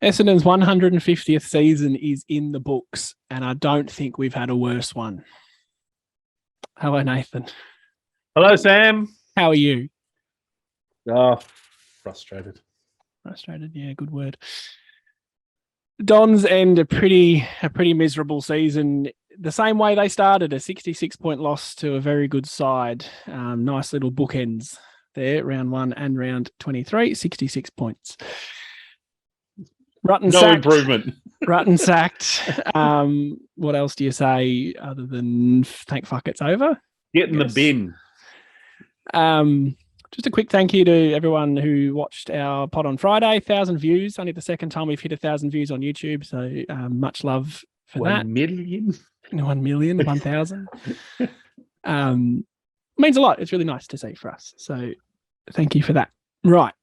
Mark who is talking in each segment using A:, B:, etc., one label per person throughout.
A: Essendon's 150th season is in the books, and I don't think we've had a worse one. Hello, Nathan.
B: Hello, Sam.
A: How are you?
B: Oh, frustrated.
A: Frustrated, yeah, good word. Dons end a pretty miserable season. The same way they started, a 66-point loss to a very good side. Nice little bookends there, round 1 and round 23, 66 points. Rutten
B: no
A: sacked.
B: Improvement.
A: Rutten sacked. What else do you say other than thank fuck it's over?
B: Get in the bin.
A: Just a quick thank you to everyone who watched our pod on Friday. 1,000 views. Only the second time we've hit 1,000 views on YouTube. So much love for that.
B: 1 million?
A: 1 million, 1,000. Means a lot. It's really nice to see for us. So thank you for that. Right.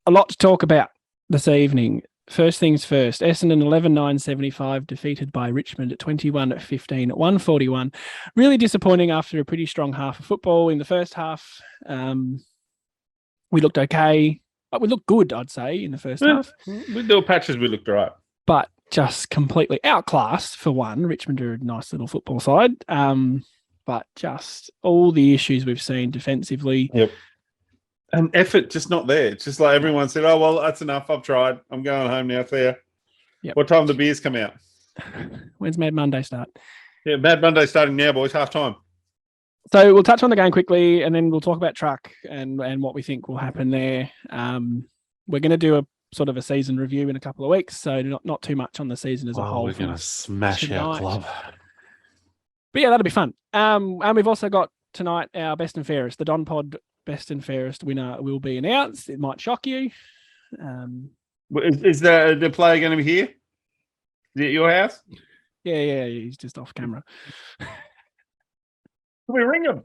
A: A lot to talk about this evening. First things first, Essendon 11-9-75 defeated by Richmond at 21-15 at 141. Really disappointing after a pretty strong half of football. In the first half, we looked okay. But we looked good, I'd say, in the first half.
B: With little patches, we looked all right.
A: But just completely outclassed, for one. Richmond are a nice little football side. But just all the issues we've seen defensively.
B: Yep. And effort just not there. It's just like everyone said, oh, well, that's enough. I've tried. I'm going home now, Thea.
A: Yep.
B: What time do the beers come out?
A: When's Mad Monday start?
B: Yeah, Mad Monday starting now, boys. Half time.
A: So we'll touch on the game quickly, and then we'll talk about Truck and what we think will happen there. We're going to do a sort of a season review in a couple of weeks, so not too much on the season as a whole.
B: We're going to smash our club.
A: But yeah, that'll be fun. And we've also got tonight our Best and Fairest. The Don Pod Best and Fairest winner will be announced. It might shock you.
B: Is the player going to be here? Is it at your house?
A: Yeah, he's just off camera.
B: Can we ring him?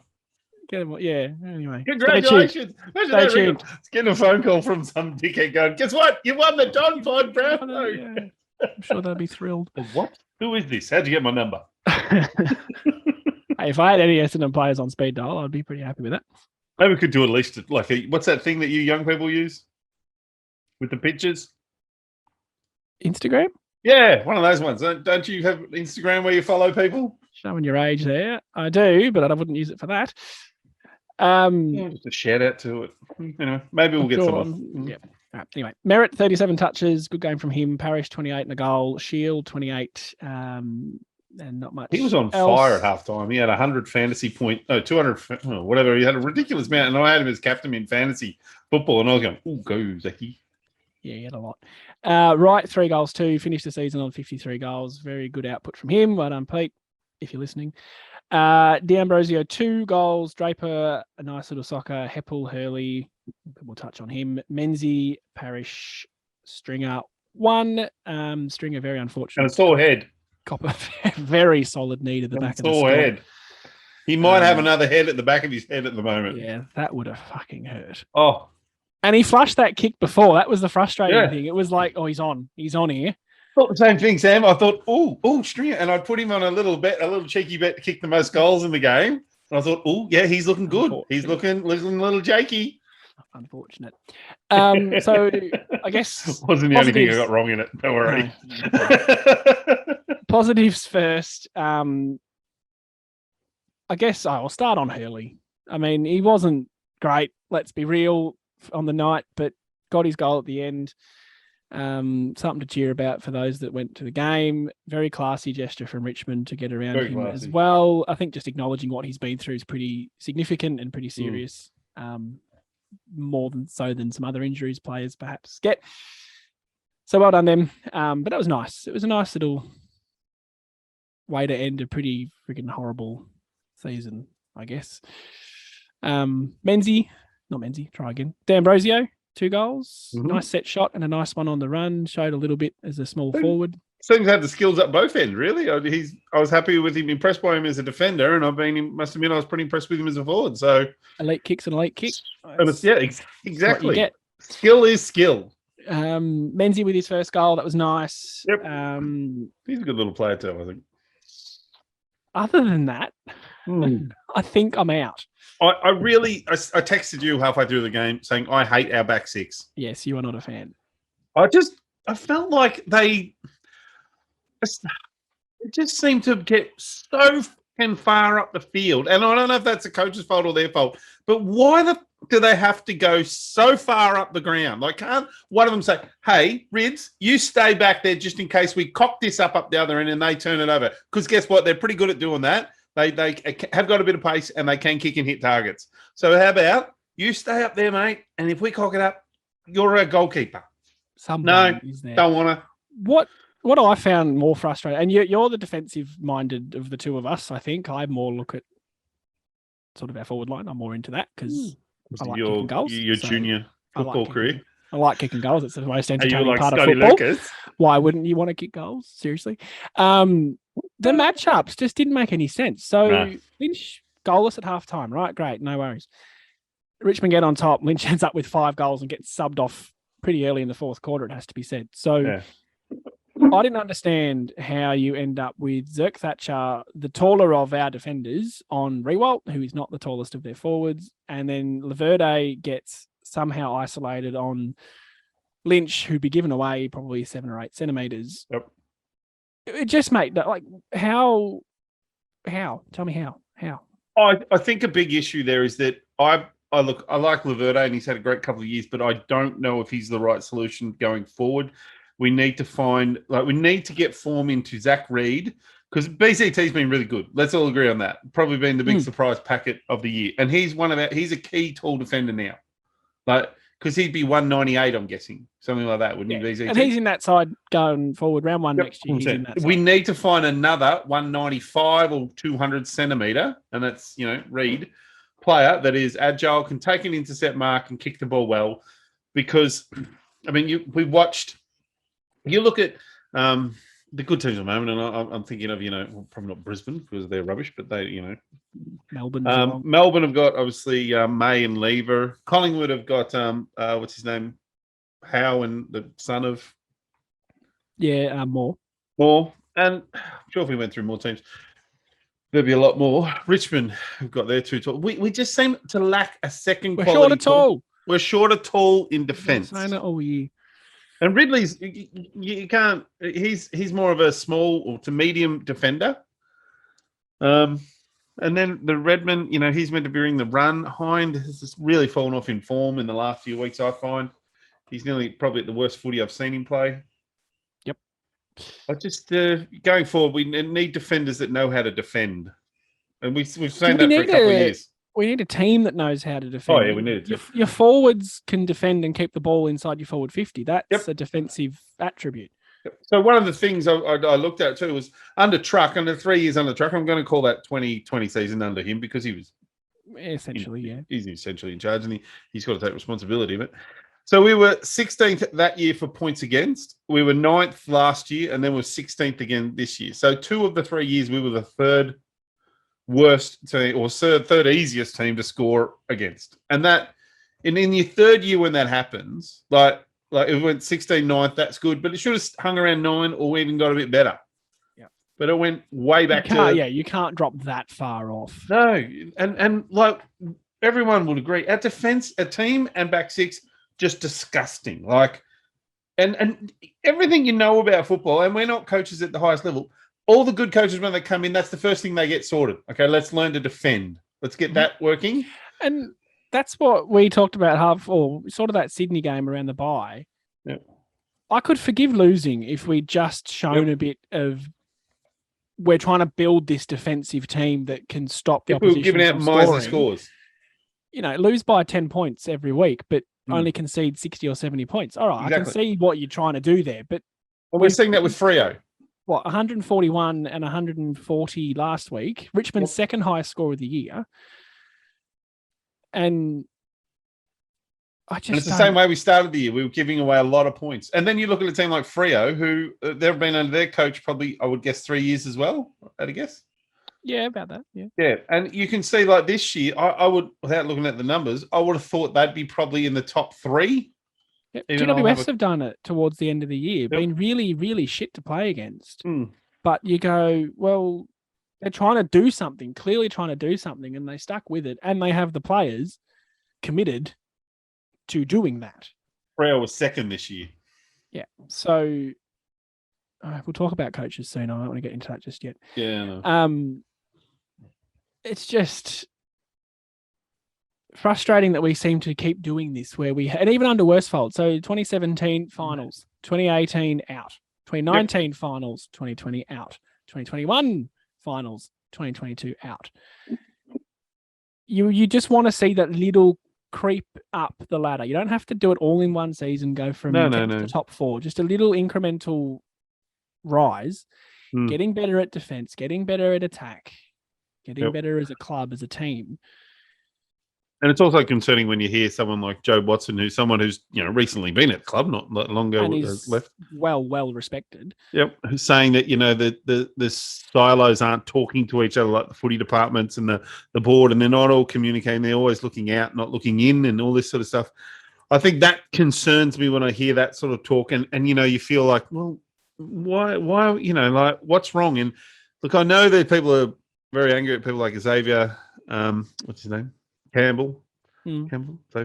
A: Get him, yeah, anyway.
B: Congratulations.
A: Stay tuned.
B: It's getting a phone call from some dickhead going, guess what? You won the Don Pod, bro.
A: Yeah. I'm sure they'll be thrilled.
B: What? Who is this? How'd you get my number?
A: Hey, if I had any Essendon players on speed dial, I'd be pretty happy with that.
B: Maybe we could do at least what's that thing that you young people use with the pictures?
A: Instagram?
B: Yeah, one of those ones. Don't you have Instagram where you follow people?
A: Showing your age there. I do, but I wouldn't use it for that.
B: Just a shout out to it. Maybe we'll get some.
A: Yeah. Right. Anyway, Merritt, 37 touches. Good game from him. Parish, 28 and a goal. Shield, 28. And not much.
B: He was on fire at halftime. He had 100 fantasy point, 200, whatever. He had a ridiculous amount, and I had him as captain in fantasy football, and I was going, "Oh, go Zachy!"
A: Yeah, he had a lot. Right, 3 goals too. Finished the season on 53 goals. Very good output from him. Well done, Pete, if you're listening. D'Ambrosio, 2 goals. Draper, a nice little soccer. Heppel, Hurley, we'll touch on him. Menzies, Parish, Stringer, 1. Stringer, very unfortunate.
B: And a sore head.
A: Copper, very solid knee to the back of the
B: sore head. He might have another head at the back of his head at the moment.
A: Yeah, that would have fucking hurt.
B: Oh.
A: And he flushed that kick before. That was the frustrating thing. It was like, oh, he's on here.
B: Thought the same thing, Sam. I thought, oh, Stringer. And I put him on a little cheeky bet to kick the most goals in the game. And I thought, oh, yeah, he's looking good. He's looking a little jakey.
A: Unfortunate. So I guess
B: wasn't the only thing I got wrong in it. Don't worry.
A: No. Positives first. I guess I'll start on Hurley. I mean, he wasn't great, let's be real, on the night, but got his goal at the end. Something to cheer about for those that went to the game. Very classy gesture from Richmond to get around him as well. I think just acknowledging what he's been through is pretty significant and pretty serious. More than some other injuries players perhaps get. So well done them. But that was nice. It was a nice little way to end a pretty freaking horrible season, I guess. Try again. D'Ambrosio, 2 goals. Mm-hmm. Nice set shot and a nice one on the run. Showed a little bit as a small forward.
B: Seems to have the skills at both ends, really. I was happy with him, impressed by him as a defender, and must admit I was pretty impressed with him as a forward. So
A: elite kicks and elite kick.
B: Exactly. Skill is skill.
A: Menzies with his first goal, that was nice.
B: Yep. He's a good little player too, I think.
A: Other than that, I think I'm out.
B: I texted you halfway through the game saying I hate our back six.
A: Yes, you are not a fan.
B: I just I felt like they just seemed to get so fucking far up the field. And I don't know if that's the coach's fault or their fault, but why do they have to go so far up the ground? Like, can't one of them say, hey, Rids, you stay back there just in case we cock this up the other end and they turn it over? Because guess what? They're pretty good at doing that. They have got a bit of pace and they can kick and hit targets. So how about you stay up there, mate, and if we cock it up, you're a goalkeeper.
A: Someone is there.
B: Don't want to.
A: What I found more frustrating, and you're the defensive-minded of the two of us, I think. I more look at sort of our forward line. I'm more into that because I like kicking goals.
B: Your junior football career.
A: I like kicking goals. It's the most entertaining
B: like
A: part
B: Scotty
A: of football.
B: Lucas?
A: Why wouldn't you want to kick goals? Seriously. The matchups just didn't make any sense. So Lynch goalless at halftime, right? Great, no worries. Richmond get on top. Lynch ends up with 5 goals and gets subbed off pretty early in the fourth quarter, it has to be said. So I didn't understand how you end up with Zirk Thatcher, the taller of our defenders, on Rewalt, who is not the tallest of their forwards, and then Laverde gets somehow isolated on Lynch, who'd be given away probably 7 or 8 centimeters.
B: Yep.
A: It just made that, like, how? Tell me how.
B: I think a big issue there is that I like Laverde and he's had a great couple of years, but I don't know if he's the right solution going forward. We need to get form into Zach Reed because BCT's been really good. Let's all agree on that. Probably been the big surprise packet of the year. And he's he's a key tall defender now. Like, because he'd be 198, I'm guessing. Something like that, wouldn't he, BCT?
A: And he's in that side going forward. Round 1 next year, he's in that side.
B: We need to find another 195 or 200 centimetre, and that's, Reed, player that is agile, can take an intercept mark and kick the ball well. Because, I mean, we watched... You look at the good teams at the moment, and I'm thinking of, probably not Brisbane because they're rubbish, but they,
A: Melbourne.
B: Melbourne have got, obviously, May and Lever. Collingwood have got, what's his name? Howe and the son of...
A: Yeah, Moore.
B: And I'm sure if we went through more teams, there'd be a lot more. Richmond have got their 2 tall. We just seem to lack a second quality.
A: We're short of tall.
B: We're short of tall in defence.
A: Saying it all year.
B: And Ridley's, you can't, he's more of a small or to medium defender. And then the Redmond, he's meant to be bringing the run. Hind has just really fallen off in form in the last few weeks, I find. He's probably at the worst footy I've seen him play.
A: Yep.
B: I just, going forward, we need defenders that know how to defend. And we've seen that for a couple of years.
A: We need a team that knows how to defend.
B: Oh, yeah, we need it.
A: Your forwards can defend and keep the ball inside your forward 50. That's a defensive attribute.
B: So one of the things I looked at too was under 3 years under Truck. I'm going to call that 2020 season under him because he was...
A: Essentially,
B: He's essentially in charge and he's got to take responsibility of it. So we were 16th that year for points against. We were 9th last year and then we're 16th again this year. So 2 of the 3 years we were the third worst team or third easiest team to score against. And that in your third year when that happens, like it went 16 9th, that's good, but it should have hung around 9 or even got a bit better.
A: Yeah.
B: But it went way back
A: you can't drop that far off.
B: No. And like everyone would agree, our defense, a team and back 6, just disgusting. Like and everything about football, and we're not coaches at the highest level. All the good coaches, when they come in, that's the first thing they get sorted. Okay, let's learn to defend. Let's get that working.
A: And that's what we talked about sort of that Sydney game around the bye.
B: Yep.
A: I could forgive losing if we just shown a bit of we're trying to build this defensive team that can stop the opposition.
B: If we were giving out miserly scores.
A: Lose by 10 points every week, but only concede 60 or 70 points. All right, exactly. I can see what you're trying to do there. But
B: we're seeing that with Freo.
A: 141 and 140 last week. Richmond's second highest score of the year. And it's the
B: same way we started the year. We were giving away a lot of points. And then you look at a team like Freo, who they've been under their coach probably, I would guess, 3 years as well, I'd guess.
A: Yeah, about that. Yeah.
B: Yeah. And you can see like this year, I would, without looking at the numbers, I would have thought they'd be probably in the top 3.
A: Yep. GWS have done it towards the end of the year, been really, really shit to play against. But you go, well, they're trying to do something, clearly trying to do something, and they stuck with it, and they have the players committed to doing that.
B: Freo was second this year.
A: Yeah. So we'll talk about coaches soon. I don't want to get into that just yet.
B: Yeah. No.
A: It's just frustrating that we seem to keep doing this and even under Worsfold. So 2017 finals, 2018 out, 2019 finals, 2020 out, 2021 finals, 2022 out. You just want to see that little creep up the ladder. You don't have to do it all in one season, go from to the top 4, just a little incremental rise, getting better at defense, getting better at attack, getting better as a club, as a team.
B: And it's also concerning when you hear someone like Joe Watson, who's someone who's recently been at the club, not long ago,
A: and is
B: left.
A: Well respected.
B: Yep, who's saying that the silos aren't talking to each other like the footy departments and the board, and they're not all communicating. They're always looking out, not looking in, and all this sort of stuff. I think that concerns me when I hear that sort of talk, and you feel like, well, why like what's wrong? And look, I know that people are very angry at people like Xavier. What's his name? Xavier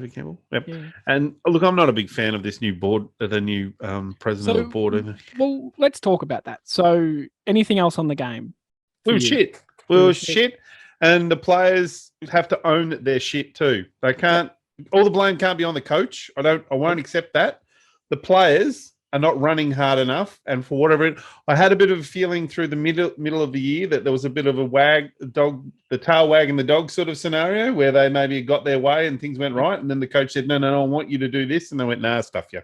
B: Campbell. Yep. Yeah. And look, I'm not a big fan of this new board, the new president of the board either.
A: Well, let's talk about that. So, anything else on the game?
B: We were shit. We were shit, and the players have to own their shit too. They can't. All the blame can't be on the coach. I won't accept that. The players are not running hard enough, and for whatever I had a bit of a feeling through the middle of the year that there was a bit of a the tail wagging the dog sort of scenario where they maybe got their way and things went right, and then the coach said, "No, I want you to do this," and they went, "Nah, stuff you."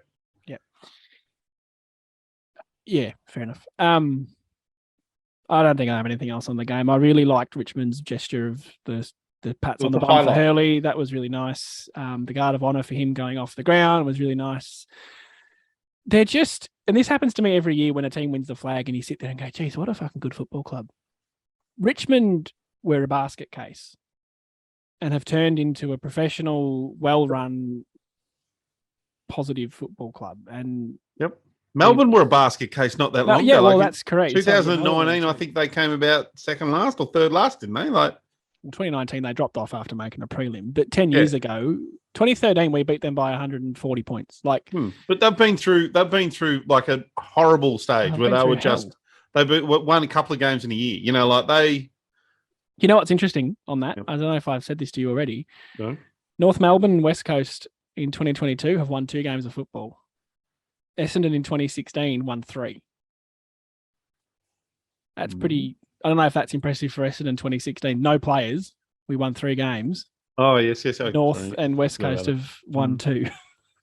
A: Yeah, fair enough. I don't think I have anything else on the game. I really liked Richmond's gesture of the pats on the bum for Hurley. That was really nice. The guard of honour for him going off the ground was really nice. They're just, and this happens to me every year when a team wins the flag and you sit there and go, geez, what a fucking good football club. Richmond were a basket case and have turned into a professional, well-run, positive football club. And
B: Melbourne were a basket case not that long ago.
A: Yeah, well, that's correct.
B: 2019, I think they came about second last or third last, didn't they? Like
A: 2019, they dropped off after making a prelim. But 10 years ago, 2013, we beat them by 140 points.
B: But they've been through like a horrible stage where they were they won a couple of games in a year. You know what's interesting on that? Yep. I don't know if I've said this to you already. No. North Melbourne and West Coast in 2022 have won 2 games of football. Essendon in 2016 won 3. That's pretty. I don't know if that's impressive for Essendon 2016. No players. We won 3 games. Oh, yes.
A: North and West Coast have won 2.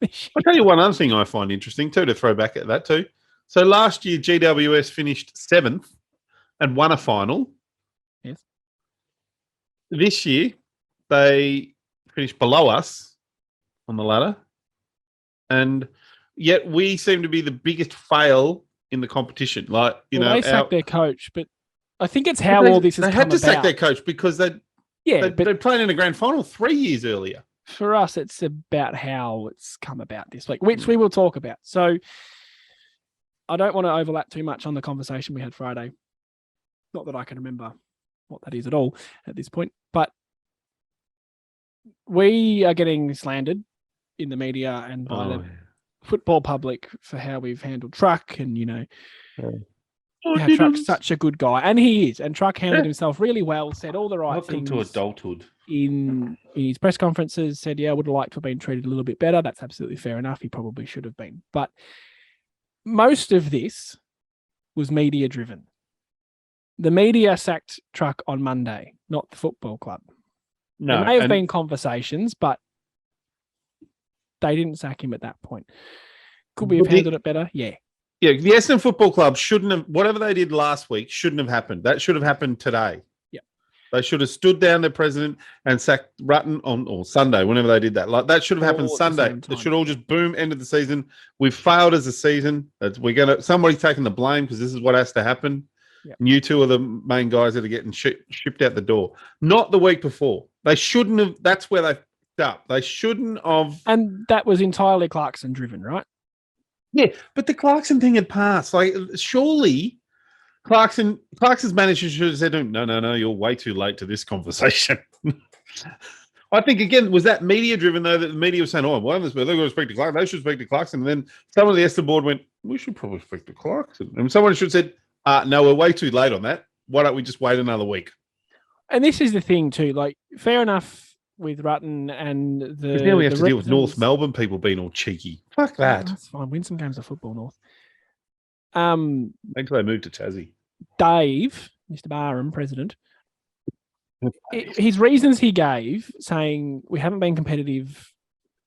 B: I'll tell you one other thing I find interesting too, to throw back at that too. So last year, GWS finished 7th and won a final.
A: Yes.
B: This year, they finished below us on the ladder. And yet we seem to be the biggest fail in the competition. They
A: sacked their coach, but I think it's how all this has come about. They had to
B: sack their coach because they played in a grand final 3 years earlier.
A: For us, it's about how it's come about this week, which we will talk about. So I don't want to overlap too much on the conversation we had Friday. Not that I can remember what that is at all at this point, but we are getting slandered in the media and by the football public for how we've handled Truck and, how Truck's such a good guy. And he is. And Truck handled himself really well, said all the right things.
B: Welcome to adulthood.
A: In his press conferences, said, I would have liked to have been treated a little bit better. That's absolutely fair enough. He probably should have been. But most of this was media driven. The media sacked Truck on Monday, not the football club. No, there may have been conversations, but they didn't sack him at that point. Could we have handled it better? Yeah.
B: Yeah, the Essendon Football Club shouldn't have, whatever they did last week shouldn't have happened. That should have happened today.
A: Yeah.
B: They should have stood down their president and sacked Rutten or Sunday, whenever they did that. That should have happened Sunday. It should all just boom, end of the season. We've failed as a season. Somebody's taking the blame because this is what has to happen. Yep. And you two are the main guys that are getting shipped out the door. Not the week before. They shouldn't have. That's where they f***ed up. They shouldn't have.
A: And that was entirely Clarkson driven, right?
B: Yeah, but the Clarkson thing had passed. Surely Clarkson's manager should have said, no, you're way too late to this conversation. I think, again, was that media driven, though, that the media was saying, oh, well, they've got to speak to Clarkson. They should speak to Clarkson. And then someone at the Esther board went, we should probably speak to Clarkson. And someone should have said, no, we're way too late on that. Why don't we just wait another week?
A: And this is the thing, too. Like, fair enough with Rutten and the.
B: Now we have to deal with North Melbourne people being all cheeky. Fuck that.
A: That's fine. Win some games of football, North.
B: Until they move to Tassie.
A: Dave, Mr. Barham, president, his reasons he gave, saying we haven't been competitive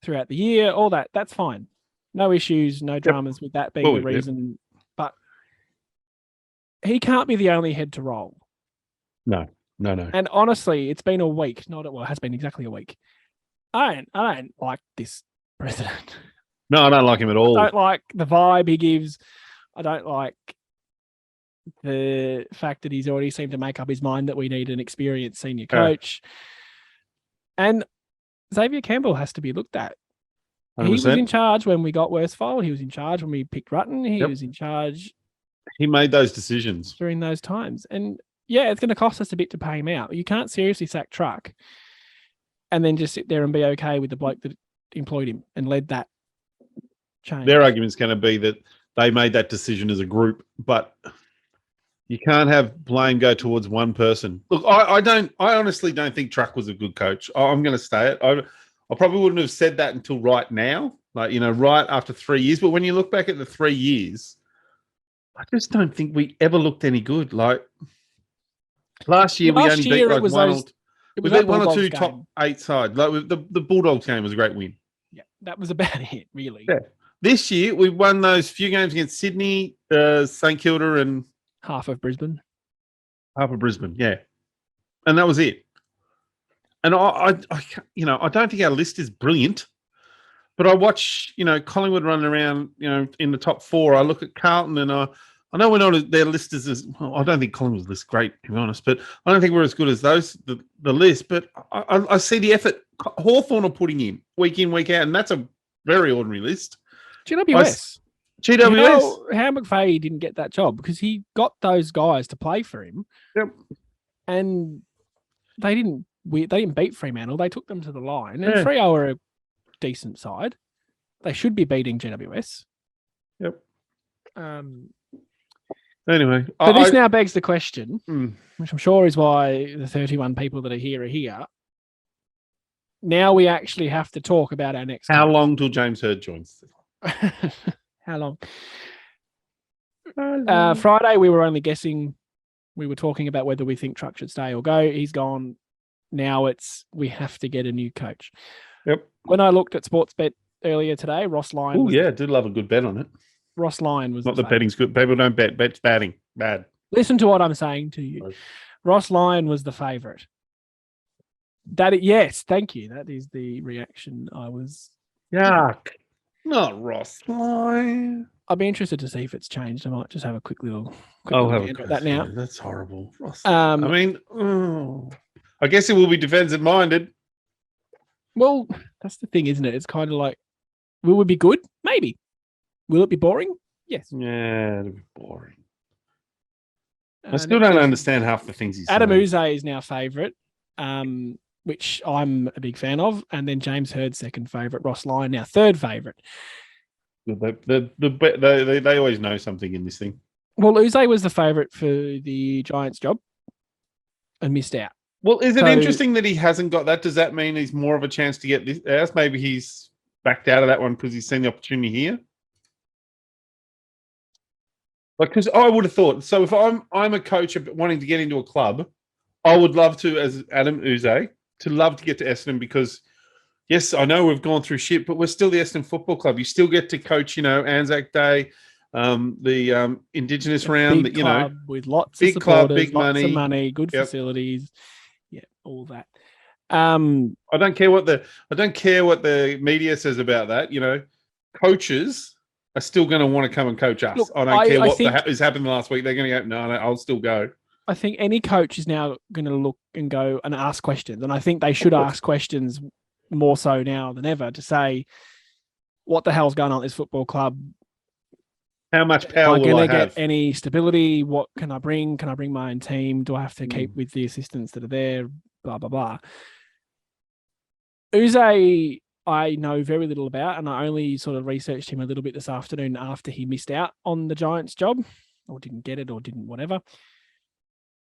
A: throughout the year, all that, that's fine. No issues, no dramas with that being the reason. But he can't be the only head to roll.
B: No.
A: And honestly, it's been a week. It has been exactly a week. I don't like this president.
B: No, I don't like him at all.
A: I don't like the vibe he gives. I don't like the fact that he's already seemed to make up his mind that we need an experienced senior coach. And Xavier Campbell has to be looked at. 100%. He was in charge when we got Worsfold. He was in charge when we picked Rutten. He was in charge.
B: He made those decisions
A: during those times. And yeah, it's going to cost us a bit to pay him out. You can't seriously sack Truck and then just sit there and be okay with the bloke that employed him and led that change.
B: Their argument's going to be that they made that decision as a group, but you can't have blame go towards one person. Look, I honestly don't think Truck was a good coach. I'm going to say it. I probably wouldn't have said that until right now, right after 3 years. But when you look back at the 3 years, I just don't think we ever looked any good. Like last year, we only beat like one or two top 8 sides. Like the Bulldogs game was a great win.
A: Yeah, that was about it, really.
B: Yeah. This year, we won those few games against Sydney, St Kilda, and
A: half of Brisbane.
B: Yeah, and that was it. And I don't think our list is brilliant, but I watch, Collingwood running around, in the top 4. I look at Carlton, and I know we're not their list is as well. I don't think Collingwood's list great, to be honest, but I don't think we're as good as those the list. But I see the effort Hawthorn are putting in, week out, and that's a very ordinary list.
A: GWS.
B: GWS.
A: How McVeigh didn't get that job because he got those guys to play for him.
B: Yep.
A: And they didn't beat Fremantle. They took them to the line. And Freo are a decent side. They should be beating GWS.
B: Yep. Anyway.
A: So this now begs the question, which I'm sure is why the 31 people that are here. Now we actually have to talk about our next
B: How long till James Hird joins?
A: How long? Friday, we were only guessing. We were talking about whether we think Truck should stay or go. He's gone. Now we have to get a new coach.
B: Yep.
A: When I looked at Sportsbet earlier today, Ross Lyon.
B: Oh, yeah, I did love a good bet on it.
A: Ross Lyon was
B: not that betting's good. People don't bet. Bet's batting. Bad.
A: Listen to what I'm saying to you. Ross Lyon was the favourite. Yes, thank you. That is the reaction I was.
B: Yuck. Not Ross Lyon.
A: I'll be interested to see if it's changed. I might just have a quick look
B: at
A: that now.
B: That's horrible. Ross Lyon. I guess it will be defensive minded.
A: Well, that's the thing, isn't it? It's kind of like, will it be good? Maybe. Will it be boring? Yes.
B: Yeah, it'll be boring. I still don't understand half the things he's saying.
A: Adam Uze is now favourite, which I'm a big fan of, and then James Hird second favourite, Ross Lyon now third favourite.
B: They always know something in this thing.
A: Well, Uze was the favourite for the Giants job and missed out.
B: Well, is it interesting that he hasn't got that? Does that mean he's more of a chance to get this house? Maybe he's backed out of that one because he's seen the opportunity here. Because I would have thought, so if I'm a coach wanting to get into a club, I would love to, as Adam Uze, to get to Essendon because, yes, I know we've gone through shit, but we're still the Essendon Football Club. You still get to coach, Anzac Day, the Indigenous round,
A: big club with lots of supporters, big lots of money, good facilities, all that.
B: I don't care what the media says about that. Coaches are still going to want to come and coach us. Look, I don't care what has happened last week. They're going to go, no, I'll still go.
A: I think any coach is now going to look and go and ask questions. And I think they should ask questions more so now than ever to say, what the hell's going on at this football club?
B: How much power will I have? Am I going to get
A: any stability? What can I bring? Can I bring my own team? Do I have to keep with the assistants that are there? Blah, blah, blah. Uze, I know very little about, and I only sort of researched him a little bit this afternoon after he missed out on the Giants job, or didn't get it, or didn't whatever.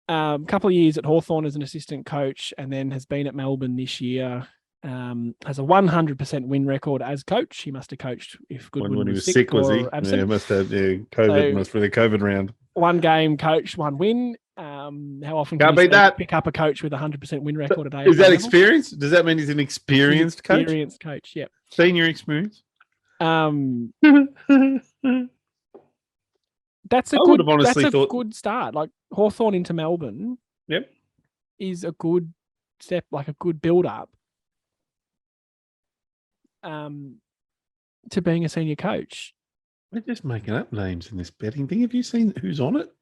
A: Couple of years at Hawthorn as an assistant coach, and then has been at Melbourne this year. Has a 100% win record as coach. He must have coached if Goodwin
B: when he
A: was
B: was sick, was he?
A: absent.
B: Yeah, must have. Yeah, COVID must be the COVID round.
A: One game coach, one win. How often
B: Can't
A: can you
B: beat that.
A: pick up a coach with a 100% win record today?
B: Is that experience? Does that mean he's an experienced coach?
A: Experienced coach, yeah.
B: Senior experience.
A: That's a good start. Like Hawthorn into Melbourne.
B: Yep.
A: Is a good step, like a good build up. To being a senior coach.
B: We're just making up names in this betting thing. Have you seen who's on it?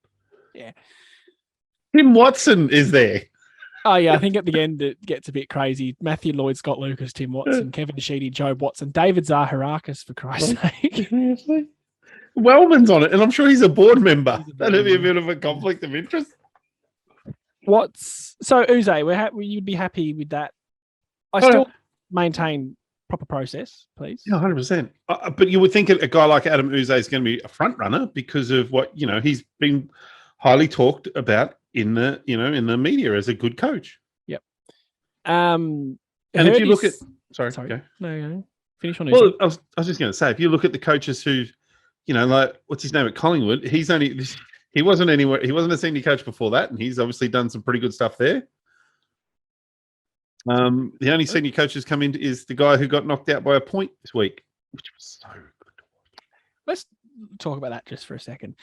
A: Yeah.
B: Tim Watson is there.
A: Oh, yeah. I think at the end it gets a bit crazy. Matthew Lloyd, Scott Lucas, Tim Watson, Kevin Sheedy, Job Watson, David Zaharakis, for Christ's sake.
B: Seriously? Wellman's on it, and I'm sure he's a board member. That'd be a bit of a conflict of interest.
A: So Uze, you'd be happy with that? I still maintain proper process, please.
B: Yeah, 100%. But you would think a guy like Adam Uze is going to be a front runner because of what he's been highly talked about in the media as a good coach.
A: Yep.
B: And if you look at sorry, go.
A: No, finish on.
B: Well, I was just going to say, if you look at the coaches who, like what's his name at Collingwood, he wasn't anywhere. He wasn't a senior coach before that, and he's obviously done some pretty good stuff there. The only senior coach who's come in is the guy who got knocked out by a point this week, which was so good to watch.
A: Let's talk about that just for a second.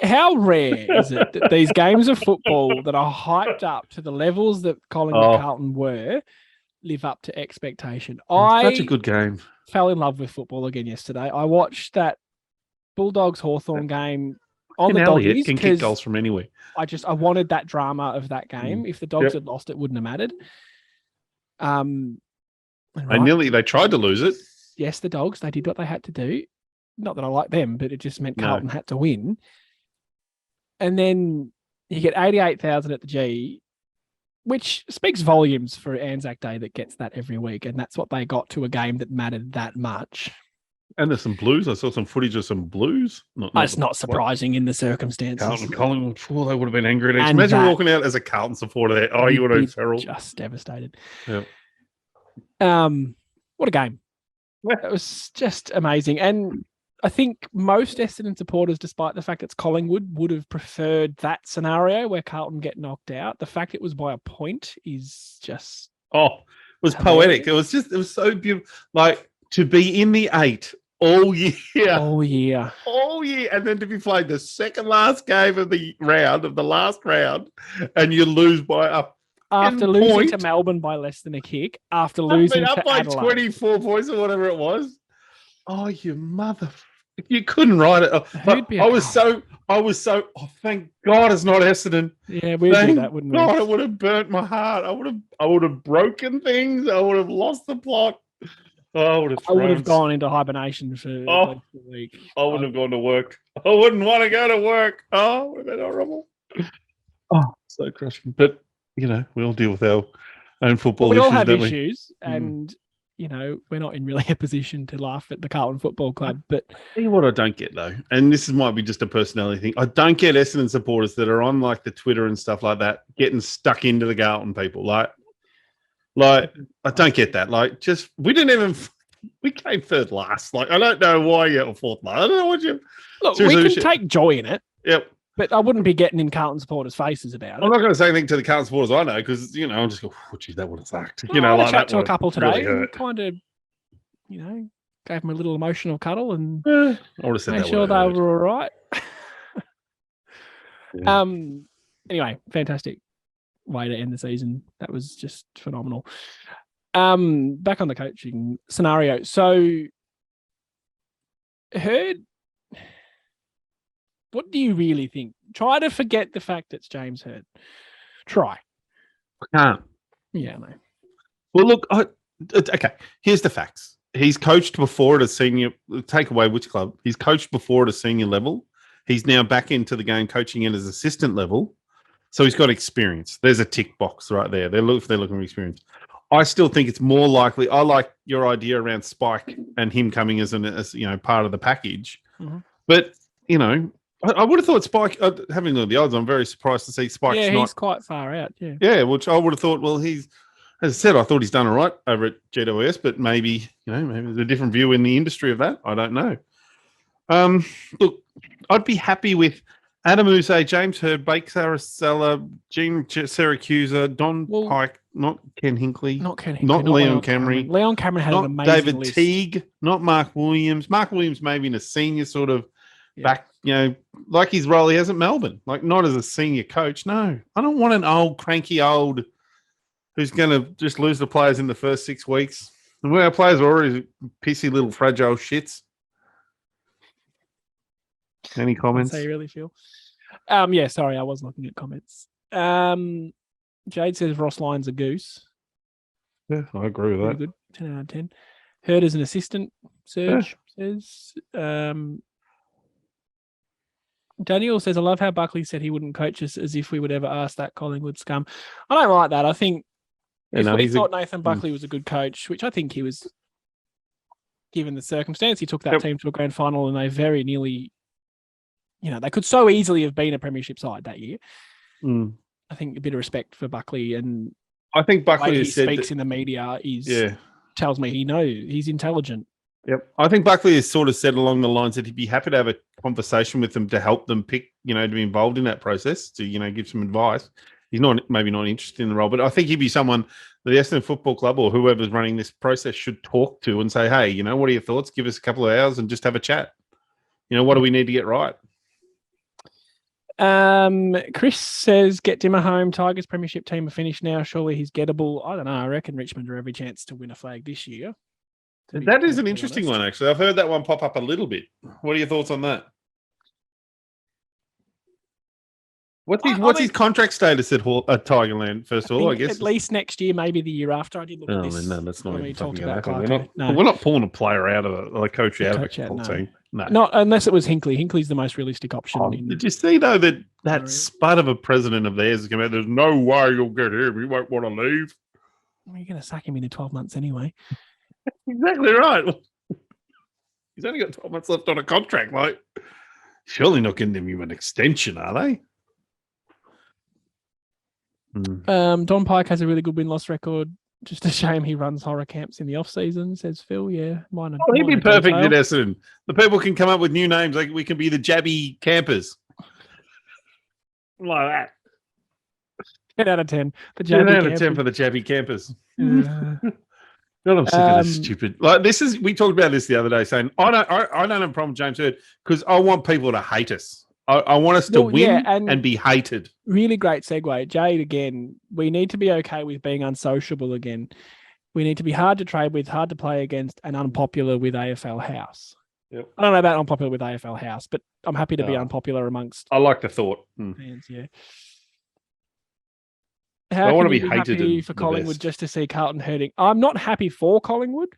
A: How rare is it that these games of football that are hyped up to the levels that Collingwood Carlton were live up to expectation?
B: Such a good game.
A: Fell in love with football again yesterday. I watched that Bulldogs Hawthorn game on the Doggies.
B: Can kick goals from anywhere.
A: I wanted that drama of that game. If the Dogs had lost, it wouldn't have mattered.
B: They tried to lose it.
A: Yes, the Dogs, they did what they had to do. Not that I like them, but it just meant Carlton had to win. And then you get 88,000 at the G, which speaks volumes for Anzac Day that gets that every week. And that's what they got to a game that mattered that much.
B: And there's some Blues. I saw some footage of some Blues.
A: It's not surprising in the circumstances.
B: Carlton, Collingwood, they would have been angry at each. Imagine walking out as a Carlton supporter there. Oh, you would have been feral.
A: Just devastated.
B: Yeah.
A: What a game. It was just amazing. And I think most Essendon supporters, despite the fact it's Collingwood, would have preferred that scenario where Carlton get knocked out. The fact it was by a point is just...
B: it was poetic. It was so beautiful. Like, to be in the 8 all year. And then to be played the second last game of the last round, and you lose by a
A: after losing to Melbourne by less than a kick, after losing to
B: by
A: Adelaide.
B: 24 points or whatever it was. Oh, you mother! You couldn't write it. I was so. Oh, thank God it's not Essendon.
A: Yeah, we'd do that, wouldn't we?
B: God, it would have burnt my heart. I would have broken things. I would have lost the plot. I would have
A: gone into hibernation for a week.
B: I wouldn't have gone to work. I wouldn't want to go to work. Oh, would have been horrible. Oh, so crushing. But, we all deal with our own football issues,
A: we all have
B: don't
A: issues, and, we're not in really a position to laugh at the Carlton Football Club. But
B: tell you what I don't get, though, and this might be just a personality thing, I don't get Essendon supporters that are on, like, the Twitter and stuff like that getting stuck into the Carlton people. Like, I don't get that. Like, we came third last. Like, I don't know why you're fourth last. I don't know what you...
A: Look, we can take joy in it.
B: Yep.
A: But I wouldn't be getting in Carlton supporters' faces about it.
B: I'm not going to say anything to the Carlton supporters I know because, I'll just go, geez, that would have sucked.
A: I chat to a couple today and kind of, gave them a little emotional cuddle and
B: I would have said
A: made sure they were all right. Yeah. Anyway, fantastic way to end the season. That was just phenomenal. Back on the coaching scenario. So, Hurd, what do you really think? Try to forget the fact it's James Hurd. Try.
B: I can't.
A: Yeah, no.
B: Well, look, okay, here's the facts. He's coached before at a senior, take away which club. He's coached before at a senior level. He's now back into the game coaching at his assistant level. So he's got experience. There's a tick box right there. They're looking for experience. I still think it's more likely. I like your idea around Spike and him coming as part of the package.
A: Mm-hmm.
B: But I would have thought Spike. Having looked at the odds, I'm very surprised to see Spike's
A: Yeah,
B: not.
A: he's quite far out. Yeah.
B: Yeah, which I would have thought. Well, he's, as I said, I thought he's done all right over at GWS, but maybe there's a different view in the industry of that. I don't know. Look, I'd be happy with Adam Uze, James Hurd, Bake Sarasella, Gene Syracuse, Don Pike, not Ken Hinkley,
A: not
B: Leon Camry.
A: Leon Cameron had an amazing
B: David
A: list.
B: Teague, not Mark Williams. Mark Williams maybe in a senior sort of back, like his role he has at Melbourne, like not as a senior coach. No, I don't want an old, cranky old who's going to just lose the players in the first 6 weeks. And where our players are already pissy little fragile shits. Any comments?
A: That's how you really feel. Yeah, sorry, I was looking at comments. Jade says Ross Lyon's a goose.
B: Yeah, I agree with that.
A: Good. 10 out of 10. Hurd as an assistant, Serge says. Daniel says, I love how Buckley said he wouldn't coach us as if we would ever ask that Collingwood scum. I don't like that. I think if we thought Nathan Buckley was a good coach, which I think he was, given the circumstance, he took that team to a grand final and they very nearly, they could so easily have been a premiership side that year. I think a bit of respect for Buckley, and
B: I think Buckley
A: has said speaks in the media tells me he's intelligent.
B: Yep. I think Buckley has sort of said along the lines that he'd be happy to have a conversation with them to help them pick, to be involved in that process, to, give some advice. He's maybe not interested in the role, but I think he'd be someone that the Essendon Football Club or whoever's running this process should talk to and say, hey, what are your thoughts? Give us a couple of hours and just have a chat. What do we need to get right?
A: Chris says, get Dimmer home. Tigers premiership team are finished now. Surely he's gettable. I don't know. I reckon Richmond are every chance to win a flag this year.
B: That is an interesting one, actually. I've heard that one pop up a little bit. What are your thoughts on that? What's his contract status at Tigerland, first of all, I guess?
A: At least next year, maybe the year after. I did look at this.
B: No, that's not even
A: talked
B: about
A: Clarko.
B: We're not pulling a player out of a coach out of a football team. No.
A: Not unless it was Hinkley. Hinkley's the most realistic option.
B: Did you see, though, that spud of a president of theirs is coming out? There's no way you'll get him. He won't want to leave.
A: Well, you're going to sack him in 12 months anyway.
B: Exactly right. He's only got 12 months left on a contract. Like, surely not giving him an extension, are they?
A: Don Pike has a really good win-loss record. Just a shame he runs horror camps in the off-season, says Phil. Yeah,
B: he'd be perfect at Essendon. The people can come up with new names. Like we can be the Jabby Campers. Like that.
A: 10 out of 10. The
B: 10 out of 10 for the Jabby Campers. God, I'm sick of this stupid. Like we talked about this the other day, saying I don't have a problem with James Hurd because I want people to hate us. I want us to win and be hated.
A: Really great segue. Jade, again, we need to be okay with being unsociable again. We need to be hard to trade with, hard to play against, and unpopular with AFL House.
B: Yep.
A: I don't know about unpopular with AFL House, but I'm happy to be unpopular amongst
B: I like the thought.
A: fans, yeah.
B: I want to be hated
A: for Collingwood just to see Carlton hurting. I'm not happy for Collingwood.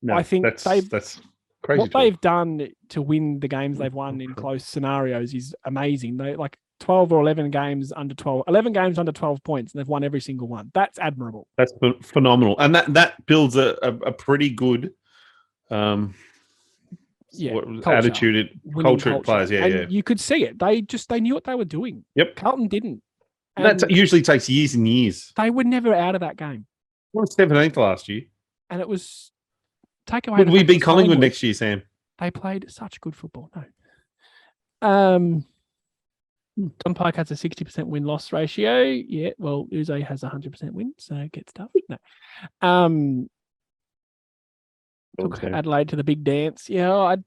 B: No,
A: I think
B: that's crazy.
A: What they've done to win the games they've won in close scenarios is amazing. They 12 or 11 games under 12, 11 games under 12 points, and they've won every single one. That's admirable.
B: That's phenomenal. And that builds a pretty good
A: culture
B: of players. Yeah,
A: and you could see it. They knew what they were doing.
B: Yep.
A: Carlton didn't.
B: And that usually takes years and years.
A: They were never out of that game.
B: We were 17th last year.
A: And it was take away.
B: Would we beat Collingwood next year, Sam?
A: They played such good football. No. Don Pike has a 60% win-loss ratio. Yeah, well, Uze has 100% win, so get stuff. No. Took Adelaide to the big dance. Yeah, I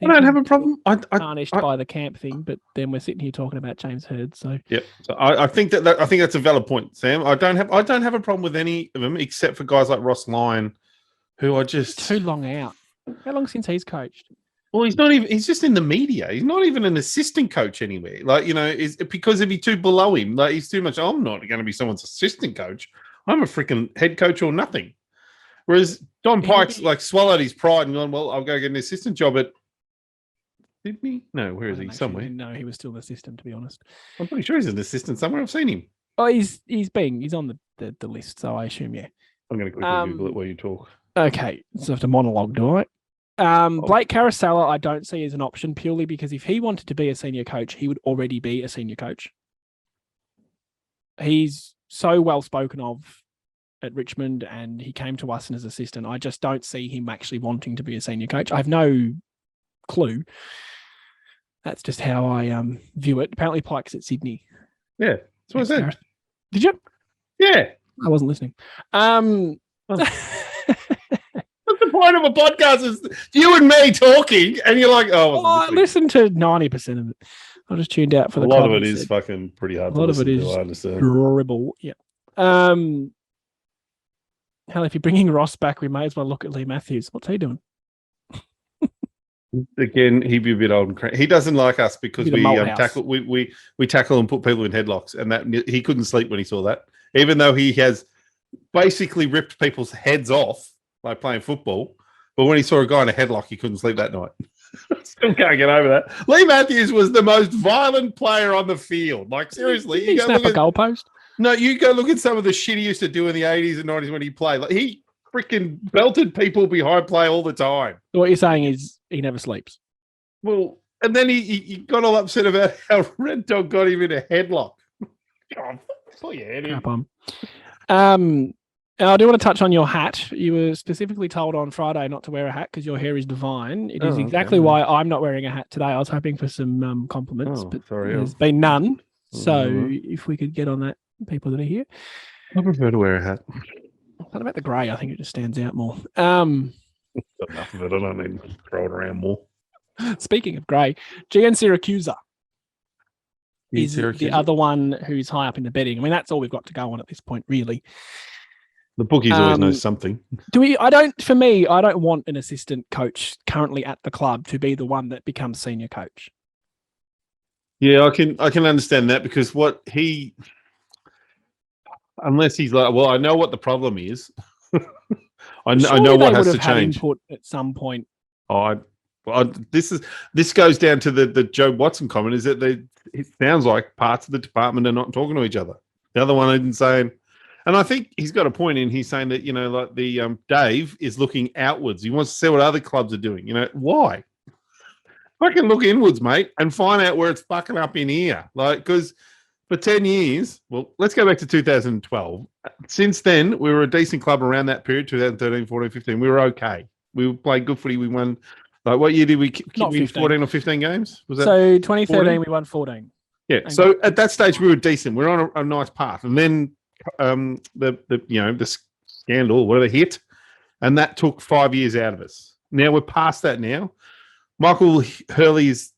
A: don't have a problem. Tarnished by the camp thing, but then we're sitting here talking about James Hurd. So
B: yep. So I think that's a valid point, Sam. I don't have a problem with any of them except for guys like Ross Lyon, who are just
A: too long out. How long since he's coached?
B: Well, he's not even. He's just in the media. He's not even an assistant coach anywhere. Is because if he's too below him, he's too much. I'm not going to be someone's assistant coach. I'm a freaking head coach or nothing. Whereas Don Pike's swallowed his pride and gone, well, I'll go get an assistant job at Sydney. No, where is he? Somewhere.
A: No, he was still an assistant, to be honest.
B: I'm pretty sure he's an assistant somewhere. I've seen him.
A: Oh, he's on the list, so I assume yeah.
B: I'm going to quickly Google it while you talk.
A: Okay, so I have to monologue, do I? Blake Carousella, I don't see as an option purely because if he wanted to be a senior coach, he would already be a senior coach. He's so well spoken of at Richmond, and he came to us as assistant. I just don't see him actually wanting to be a senior coach. I have no clue. That's just how I view it. Apparently, Pike's at Sydney.
B: Yeah, that's what I said.
A: Did you?
B: Yeah,
A: I wasn't listening.
B: What's the point of a podcast? Is you and me talking, and you're like, "Oh,
A: I listened to 90% of it. I just tuned out for the
B: a lot of it is fucking pretty hard. A lot of it is
A: dribble. Yeah. Hell, if you're bringing Ross back, we may as well look at Lee Matthews. What's he doing?
B: Again, he'd be a bit old and cranky. He doesn't like us because we tackle we tackle and put people in headlocks, and that he couldn't sleep when he saw that. Even though he has basically ripped people's heads off like playing football, but when he saw a guy in a headlock, he couldn't sleep that night. Still can't get over that. Lee Matthews was the most violent player on the field. Like seriously,
A: you go snap a goalpost.
B: No, you go look at some of the shit he used to do in the 80s and 90s when he played. Like he freaking belted people behind play all the time.
A: What you're saying is he never sleeps.
B: Well, and then he got all upset about how Red Dog got him in a headlock. God, pull your head in.
A: I do want to touch on your hat. You were specifically told on Friday not to wear a hat because your hair is divine. It is exactly why I'm not wearing a hat today. I was hoping for some compliments, but there's been none. So if we could get on that, people that are here.
B: I prefer to wear a hat.
A: What about the grey? I think it just stands out more.
B: Got enough of it. I don't need to throw it around more.
A: Speaking of grey, GN Syracusa is the other one who's high up in the betting. I mean, that's all we've got to go on at this point, really.
B: The bookies always know something.
A: I don't want an assistant coach currently at the club to be the one that becomes senior coach.
B: Yeah, I can understand that because unless he's like, well, I know what the problem is. I know what has to change.
A: Input at some point.
B: This goes down to the Joe Watson comment. Is that it sounds like parts of the department are not talking to each other. The other one isn't saying, and I think he's got a point in. He's saying that like the Dave is looking outwards. He wants to see what other clubs are doing. Why? I can look inwards, mate, and find out where it's fucking up in here. Like because. For 10 years, well, let's go back to 2012. Since then, we were a decent club around that period, 2013, 14, 15. We were okay. We played good footy. We won, like, what year did we win 14 or 15 games? Was that
A: so 2013, 14? We won 14.
B: Yeah, so at that stage, we were decent. We were on a nice path. And then the scandal, whatever, hit, and that took 5 years out of us. Now we're past that now. Michael Hurley has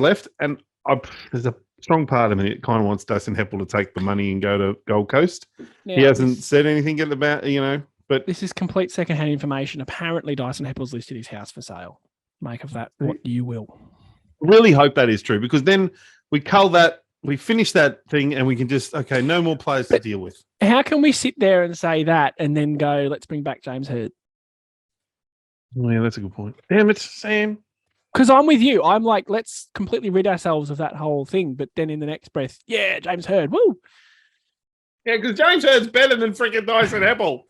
B: left, and there's a strong part of me that kind of wants Dyson Heppel to take the money and go to Gold Coast. Now, he hasn't said anything about, but
A: this is complete secondhand information. Apparently, Dyson Heppel's listed his house for sale. Make of that what you will.
B: Really hope that is true because then we cull that, we finish that thing, and we can just no more players to deal with.
A: How can we sit there and say that and then go, let's bring back James Hird?
B: Oh, yeah, that's a good point. Damn it, Sam.
A: Because I'm with you. I'm like, let's completely rid ourselves of that whole thing. But then in the next breath, yeah, James Hird, woo.
B: Yeah, because James Hird's better than freaking Dyson Heppel.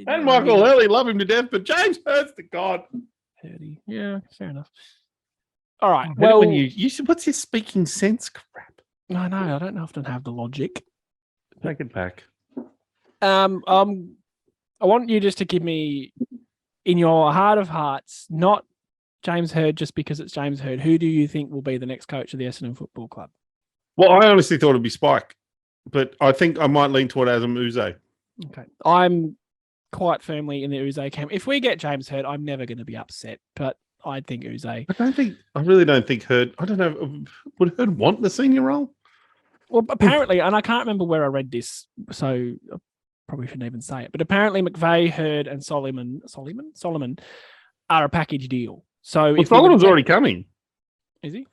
B: And Michael Hurley, love him to death, but James Hird's the god.
A: Hirdy. Yeah, fair enough. All right.
B: Well, when you what's your speaking sense crap?
A: I know. I don't often have the logic.
B: Take it back.
A: I want you just to give me, in your heart of hearts, not James Hird just because it's James Hird. Who do you think will be the next coach of the Essendon Football Club?
B: Well, I honestly thought it'd be Spike, but I think I might lean toward Adam Uze.
A: Okay. I'm quite firmly in the Uze camp. If we get James Hird, I'm never going to be upset, but I think Uze.
B: I really don't think Hird. I don't know. Would Hird want the senior role?
A: Well, apparently, and I can't remember where I read this, so I probably shouldn't even say it, but apparently McVeigh, Hird, and Solomon are a package deal. So
B: Solomon's already coming.
A: Is he?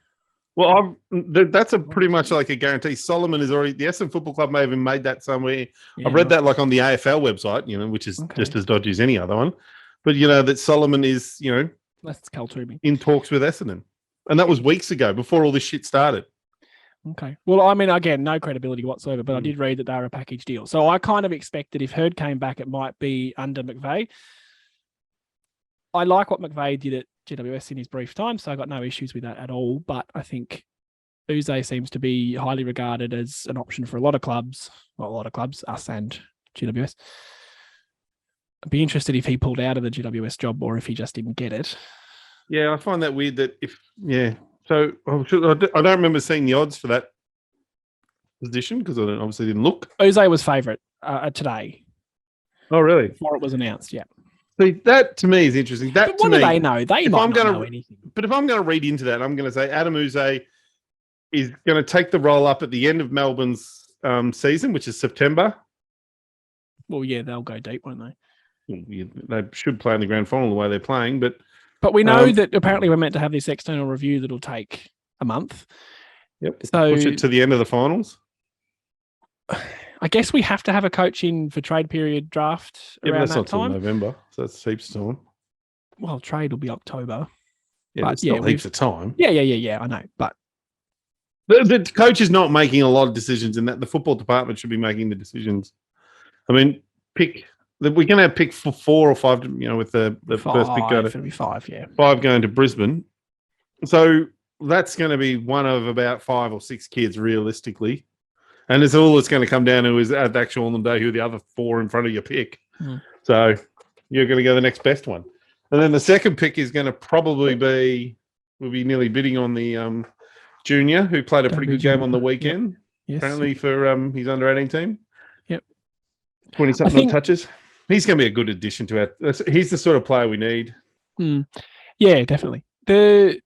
B: Well, that's a pretty much like a guarantee. Solomon is already. The Essendon Football Club may have even made that somewhere. Yeah, I've read that like on the AFL website, which is just as dodgy as any other one. But that Solomon is,
A: that's Caltruby
B: in talks with Essendon, and that was weeks ago before all this shit started.
A: Okay. Well, I mean, again, no credibility whatsoever, but I did read that they were a package deal. So I kind of expected if Herd came back, it might be under McVeigh. I like what McVeigh did at GWS in his brief time, so I got no issues with that at all. But I think Uze seems to be highly regarded as an option for a lot of clubs. Well, a lot of clubs, us and GWS. I'd be interested if he pulled out of the GWS job or if he just didn't get it.
B: Yeah, I find that weird that So I don't remember seeing the odds for that position because I obviously didn't look.
A: Uze was favourite today.
B: Oh, really?
A: Before it was announced, yeah.
B: See, that to me is interesting. That
A: but what do they know? They might not know anything.
B: But if I'm going to read into that, I'm going to say Adam Uze is going to take the role up at the end of Melbourne's season, which is September.
A: Well, yeah, they'll go deep, won't they?
B: They should play in the grand final the way they're playing, but
A: we know that apparently we're meant to have this external review that'll take a month.
B: Yep.
A: So
B: push it to the end of the finals.
A: I guess we have to have a coach in for trade period draft around
B: that's
A: that
B: not
A: time.
B: Till November, so that's heaps of time.
A: Well, trade will be October.
B: Yeah, but it's not heaps of time.
A: Yeah, I know. But
B: the coach is not making a lot of decisions in that. The football department should be making the decisions. I mean, we're going to pick 4 or 5, with the first pick going to...
A: It'll be 5, yeah.
B: 5 going to Brisbane. So that's going to be one of about 5 or 6 kids, realistically. And it's all it's going to come down to is at the actual on the day who the other 4 in front of your pick. So you're going to go the next best one. And then the second pick is going to probably we'll be nearly bidding on the junior who played a pretty good game on the weekend, apparently for his under-18 team. Yep. 20-something touches. He's going to be a good addition to our... He's the sort of player we need.
A: Yeah, definitely. The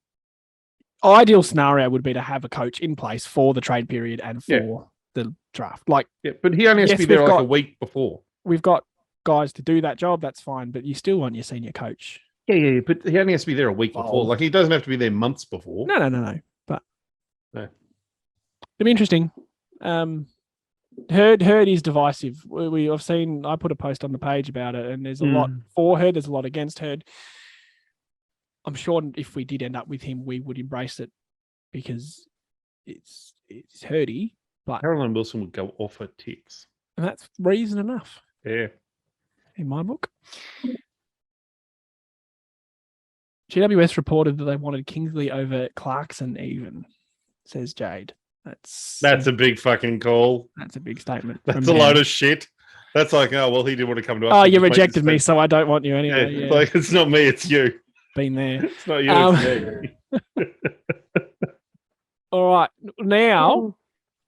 A: ideal scenario would be to have a coach in place for the trade period and for the draft.
B: But he only has to be there a week before.
A: We've got guys to do that job, that's fine, but you still want your senior coach.
B: Yeah, but he only has to be there a week before. He doesn't have to be there months before.
A: No. But it'll be interesting. Herd is divisive. I put a post on the page about it, and there's a lot for Herd, there's a lot against Herd. I'm sure if we did end up with him, we would embrace it because it's Herdy. But
B: Caroline Wilson would go off her tits.
A: And that's reason enough.
B: Yeah.
A: In my book. GWS reported that they wanted Kingsley over Clarkson even, says Jade.
B: That's a big fucking call.
A: That's a big statement.
B: That's a load of shit. That's like, oh, well, he didn't want to come to us.
A: Oh, you rejected me, so I don't want you anyway.
B: Yeah. It's not me, it's you.
A: Been there.
B: It's not you, it's me.
A: All right. Now,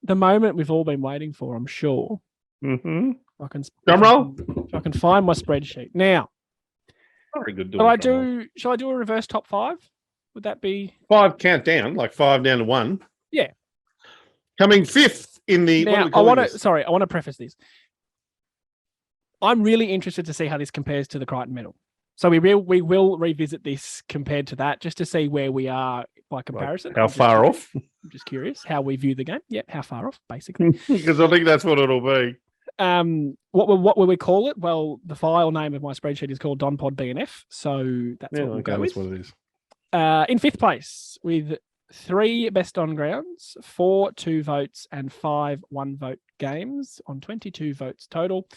A: the moment we've all been waiting for, I'm sure.
B: Mm-hmm.
A: Drum roll. If I can find my spreadsheet. Now,
B: very good.
A: Shall I do a reverse top 5? Would that be
B: 5 count down, like 5 down to 1?
A: Yeah.
B: Coming 5th in the.
A: Now, I want to preface this. I'm really interested to see how this compares to the Crichton Medal. So we will revisit this compared to that, just to see where we are by comparison.
B: How far off?
A: I'm just curious how we view the game. Yeah, how far off, basically.
B: Because I think that's what it'll be.
A: What will we call it? Well, the file name of my spreadsheet is called Don Pod B&F, so that's what we'll go with.
B: That's what it is.
A: In 5th place with 3 best on grounds, 4 2 votes, and 5 1 vote games on 22 votes total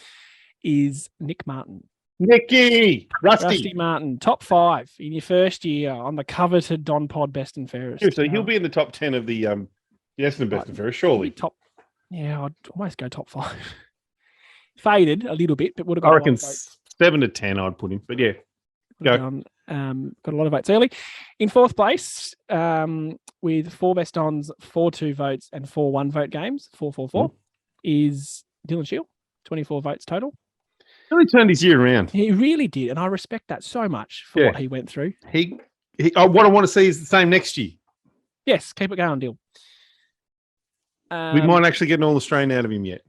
A: is Nick Martin.
B: Nicky! Rusty
A: Martin, top 5 in your first year on the coveted Don Pod Best and Fairest.
B: So he'll be in the top 10 of the Essendon Best and Fairest, surely.
A: I'd almost go top 5. Faded a little bit, but would have got
B: I reckon 7 to 10 I'd put him. But yeah, go.
A: Got a lot of votes early. In 4th place, with 4 best ons, 4 2 votes, and 4 1 vote games, 4-4-4, is Dylan Shield, 24 votes total.
B: He really turned his year around.
A: He really did, and I respect that so much for what he went through.
B: What I want to see is the same next year.
A: Yes, keep it going, Dill.
B: We might actually get an All-Australian out of him yet.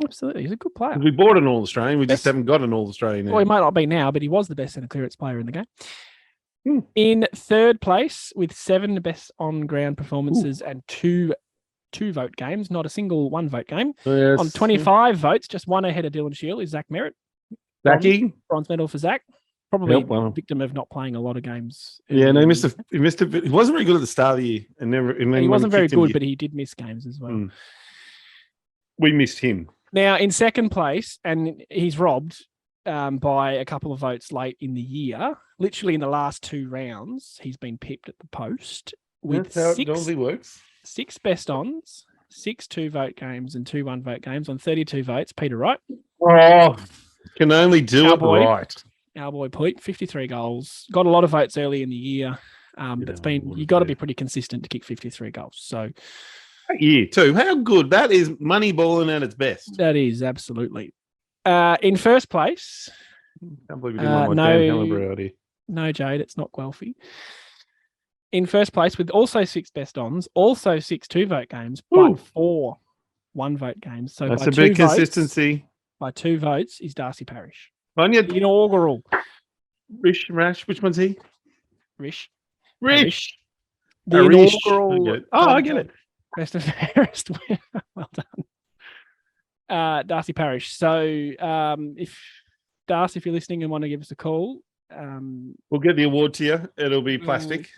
A: Absolutely, he's a good player.
B: We bought an All-Australian, we just haven't got an All-Australian.
A: Well, he might not be now, but he was the best centre clearance player in the game. In 3rd place, with 7 best on-ground performances and 2 vote games, not a single 1 vote game.
B: Yes.
A: On 25 votes, just 1 ahead of Dylan Shield is Zach Merritt.
B: Zachy.
A: Bronze medal for Zach. Probably
B: well.
A: victim of not playing a lot of games.
B: Yeah, no, he missed a bit. He wasn't very good at the start of the year, and
A: he wasn't very good, but he did miss games as well.
B: We missed him.
A: Now in second place, and he's robbed by a couple of votes late in the year. Literally in the last 2 rounds, he's been pipped at the post with
B: That's how it normally works.
A: 6 best ons, 6 2-vote games, and 2 1-vote games on 32 votes. Peter Wright.
B: Oh, can only do it right.
A: Our boy Pete, 53 goals. Got a lot of votes early in the year. But you got to be pretty consistent to kick 53 goals. So
B: year too. How good. That is money balling at its best.
A: That is, absolutely. In first place.
B: Can't believe you didn't want my Dan Hellebrew out here.
A: No, Jade, it's not Guelphy. In first place with also 6 best ons, also 6 2-vote games, but 4 1-vote games. So
B: that's a big consistency.
A: By 2 votes is Darcy Parish.
B: The
A: inaugural.
B: Rish, Rash, which one's he?
A: Rish.
B: The
A: inaugural.
B: Okay. Oh, I get it.
A: Best of Fairest. Well done. Darcy Parish. So if you're listening and want to give us a call,
B: we'll get the award to you. It'll be plastic.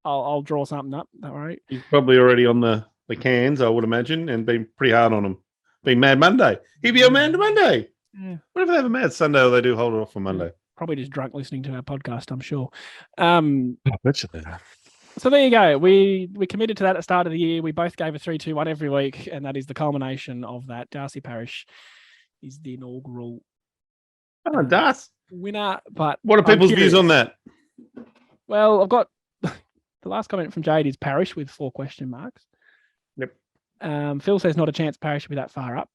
A: I'll draw something up. Don't worry.
B: He's probably already on the cans, I would imagine, and been pretty hard on them. Been Mad Monday. He'd be on Mad Monday.
A: Yeah.
B: What if they have a Mad Sunday or they do hold it off for Monday?
A: Probably just drunk listening to our podcast, I'm sure.
B: I bet you they are.
A: So there you go. We committed to that at the start of the year. We both gave a 3-2-1 every week, and that is the culmination of that. Darcy Parish is the inaugural winner. But
B: what are people's views on that?
A: Well, I've got the last comment from Jade is Parish with 4 question marks.
B: Yep.
A: Phil says not a chance Parish to be that far up.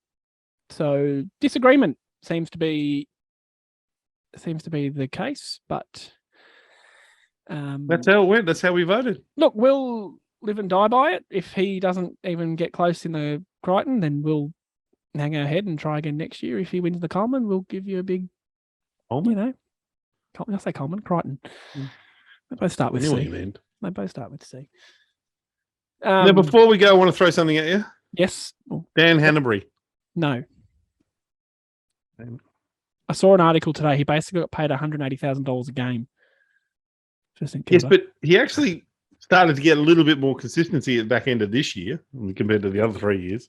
A: So disagreement seems to be the case, but
B: that's how it went. That's how we voted.
A: Look, we'll live and die by it. If he doesn't even get close in the Crichton, then we'll hang our head and try again next year. If he wins the Coleman, we'll give you a big, Coleman? I say Coleman, Crichton. They both start with C. They both start with C.
B: Now, before we go, I want to throw something at you.
A: Yes.
B: Dan Hanbury.
A: No. I saw an article today. He basically got paid $180,000 a game.
B: Yes, but he actually started to get a little bit more consistency at the back end of this year compared to the other 3 years.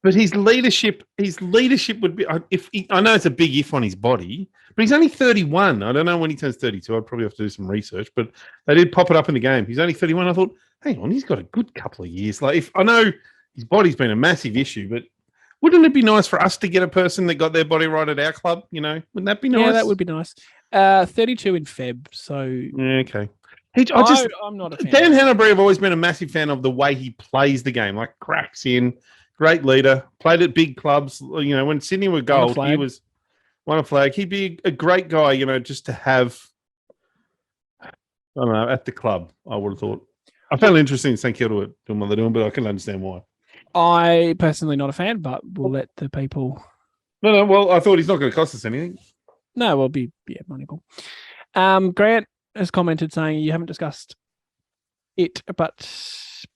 B: But his leadership would be. I know it's a big if on his body, but he's only 31. I don't know when he turns 32. I'd probably have to do some research, but they did pop it up in the game. He's only 31. I thought, hang on, he's got a good couple of years. Like, I know his body's been a massive issue, but wouldn't it be nice for us to get a person that got their body right at our club? Wouldn't that be nice?
A: Yeah, that would be nice. 32 in Feb. So
B: okay.
A: I'm not a fan.
B: Dan Hanbury, I've always been a massive fan of the way he plays the game. Like, cracks in, great leader, played at big clubs. When Sydney were gold, he was won a flag. He'd be a great guy, just to have. I don't know, at the club. I would have thought. I found it interesting in St Kilda doing what they're doing, but I can understand why.
A: I personally not a fan, but we'll let the people.
B: No. Well, I thought he's not going to cost us anything.
A: No, we'll be Moneyball. Grant has commented saying you haven't discussed it, but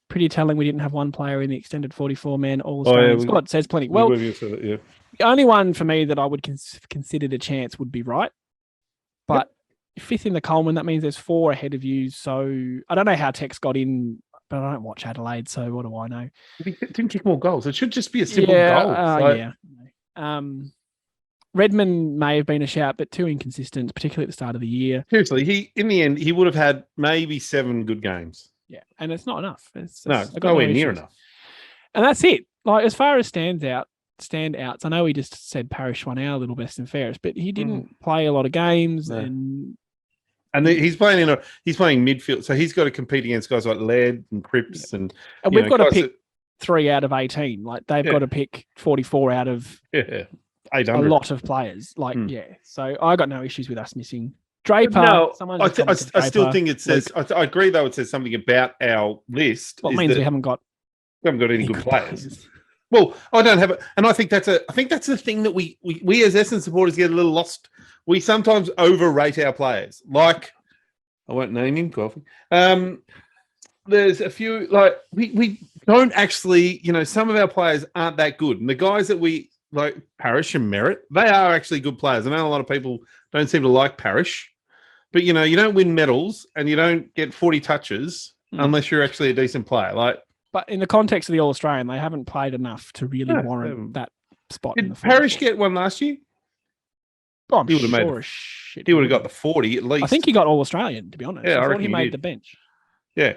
A: pretty telling we didn't have one player in the extended 44-man All-Australian squad. Says plenty. Well, the only one for me that I would consider a chance would be Wright, but 5th in the Coleman. That means there's 4 ahead of you. So I don't know how Tex got in. But I don't watch Adelaide, so what do I know?
B: He didn't kick more goals. It should just be a simple goal.
A: Redmond may have been a shout, but too inconsistent, particularly at the start of the year.
B: Seriously, in the end, he would have had maybe 7 good games.
A: Yeah, and it's not enough. It's
B: nowhere near enough.
A: And that's it. Like, as far as standouts, I know he just said Parish won our little best and fairest, but he didn't play a lot of games
B: and he's playing midfield, so he's got to compete against guys like Laird and Cripps, and
A: we've got to pick 3 out of 18. Like, they've got to pick 44 out of 800. A lot of players. Like, So I got no issues with us missing Draper.
B: No, I still think it says. I agree, though. It says something about our list.
A: Well, it means we haven't got
B: any good players. Well, I don't have it, and I think that's the thing that we as Essendon supporters get a little lost. We sometimes overrate our players. Like, I won't name him, Coffee. There's a few, like, we don't actually, some of our players aren't that good. And the guys that we, like Parish and Merritt, they are actually good players. I know a lot of people don't seem to like Parrish. But, you don't win medals and you don't get 40 touches unless you're actually a decent player.
A: But in the context of the All-Australian, they haven't played enough to really warrant that spot in the
B: Did Parrish get one last year?
A: Oh, I'm
B: He would have
A: sure
B: made
A: as shit.
B: He would have got the 40 at least.
A: I think he got All-Australian, to be honest.
B: Yeah,
A: I
B: I
A: thought
B: reckon
A: he
B: he
A: made
B: did.
A: the bench.
B: Yeah.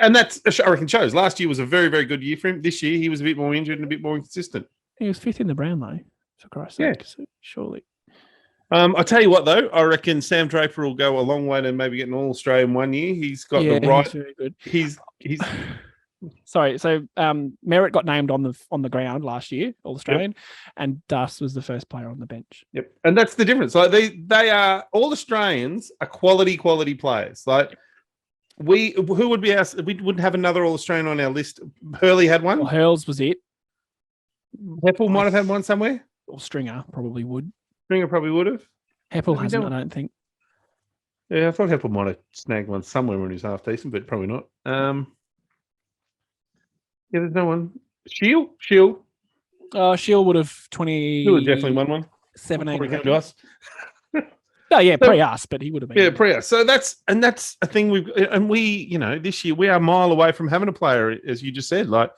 B: And that's, I reckon, shows. Last year was a very, very good year for him. This year, he was a bit more injured and a bit more inconsistent.
A: He was fifth in the Brown, though, for Christ's sake. So surely.
B: I tell you what, though, I reckon Sam Draper will go a long way to maybe get an All-Australian one year. He's got the right.
A: He's very good.
B: He's
A: Sorry, so Merritt got named on the ground last year, All-Australian, and Dus was the first player on the bench.
B: Yep, and that's the difference. Like they are All-Australians are quality players. Like who would be our? We wouldn't have another All-Australian on our list. Hurley had one.
A: Well, Hurls was it.
B: Heppel might have had one somewhere.
A: Or Stringer probably would.
B: Stringer probably would have.
A: Heppel hasn't, I don't think.
B: Yeah, I thought Heppel might have snagged one somewhere when he was half decent, but probably not. Yeah, there's no one. Shield.
A: Shield would have 20.
B: He would have definitely won one.
A: 17.
B: Came to us.
A: Oh yeah, pre us, but he would have been.
B: Yeah, pre us. So that's a thing we this year we are a mile away from having a player, as you just said. Like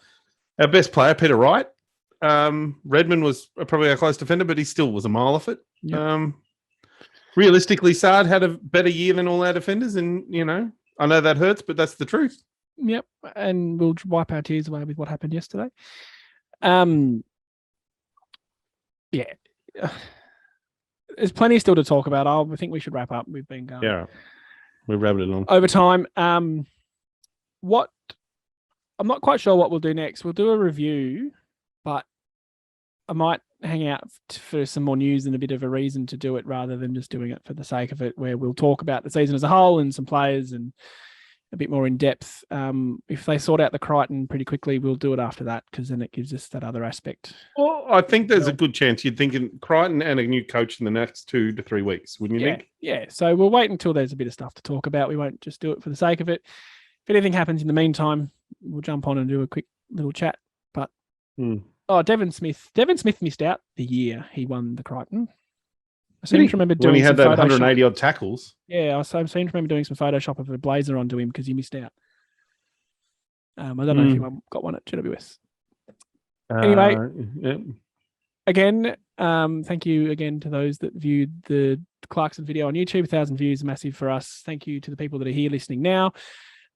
B: our best player, Peter Wright. Redmond was probably our close defender, but he still was a mile off it. Yep. Realistically, Sard had a better year than all our defenders, and I know that hurts, but that's the truth.
A: Yep, and we'll wipe our tears away with what happened yesterday. Yeah, there's plenty still to talk about. I think we should wrap up. We've been going.
B: Yeah, we've wrapped it on
A: over time. What I'm not quite sure what we'll do next. We'll do a review, but I might hang out for some more news and a bit of a reason to do it rather than just doing it for the sake of it, where we'll talk about the season as a whole and some players and a bit more in depth. If they sort out the Crichton pretty quickly, we'll do it after that because then it gives us that other aspect.
B: Well, I think there's a good chance you'd think in Crichton and a new coach in the next 2 to 3 weeks, wouldn't you think?
A: Yeah. So we'll wait until there's a bit of stuff to talk about. We won't just do it for the sake of it. If anything happens in the meantime, we'll jump on and do a quick little chat. But Devon Smith missed out the year he won the Crichton. I seem to remember doing
B: when he had that
A: Photoshop.
B: 180 odd tackles.
A: Yeah, I seem to remember doing some Photoshop of a blazer onto him because he missed out. I don't know if you got one at GWS. Anyway, again, thank you again to those that viewed the Clarkson video on YouTube. 1,000 views, massive for us. Thank you to the people that are here listening now.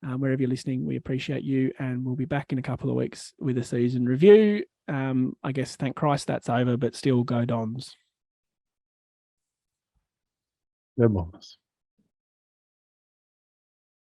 A: Wherever you're listening, we appreciate you, and we'll be back in a couple of weeks with a season review. I guess, thank Christ that's over, but still go Dons.
B: Go Bombers.